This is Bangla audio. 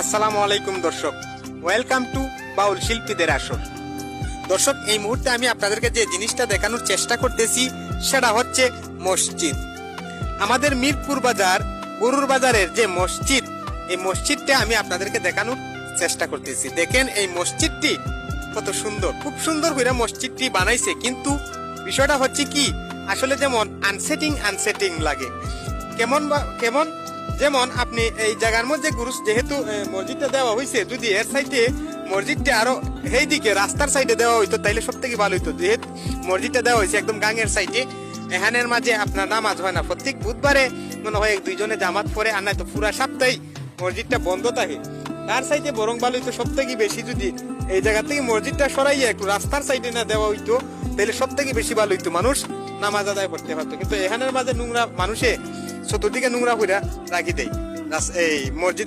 আসসালামু আলাইকুম দর্শক, ওয়েলকাম টু বাউল শিল্পীদের আসর। দর্শক, এই মুহূর্তে আমি আপনাদেরকে যে জিনিসটা দেখানোর চেষ্টা করতেছি সেটা হচ্ছে মসজিদ। আমাদের মিরপুর বাজার গরুর বাজারের যে মসজিদ, এই মসজিদটা আমি আপনাদেরকে দেখানোর চেষ্টা করতেছি। দেখেন এই মসজিদটি কত সুন্দর, খুব সুন্দর করে মসজিদটি বানাইছে, কিন্তু বিষয়টা হচ্ছে কি, আসলে যেমন আনসেটিং লাগে। কেমন যেমন আপনি এই জায়গার মধ্যে যেহেতু মসজিদটা দেওয়া হয়েছে, যদি এর সাইডে মসজিদটা আরো এই দিকে রাস্তার সাইডে দেওয়া হইতো তাইলে সব থেকে ভালো হইতো। যেহেতু মসজিদটা দেওয়া হয়েছে একদম গাঙের সাইডে, এখানের মাঝে আপনার নামাজ হয় না। প্রত্যেক বুধবারে মনে হয় দুইজনে জামাত পড়ে, আর নাই তো পুরা সপ্তাহে মসজিদটা বন্ধ থাকে। তার সাইডে বরং ভালো হইতো সব থেকে বেশি, যদি এই জায়গা থেকে মসজিদটা সরাইয়া একটু রাস্তার সাইডে না দেওয়া হইতো তাহলে সব থেকে বেশি ভালো হইতো, মানুষ নামাজ আদায় করতে পারতো। কিন্তু এখানের মাঝে নোংরা, মানুষে চতুর্দিকে নোংরা হইরা রাখি দেয় এই মসজিদ।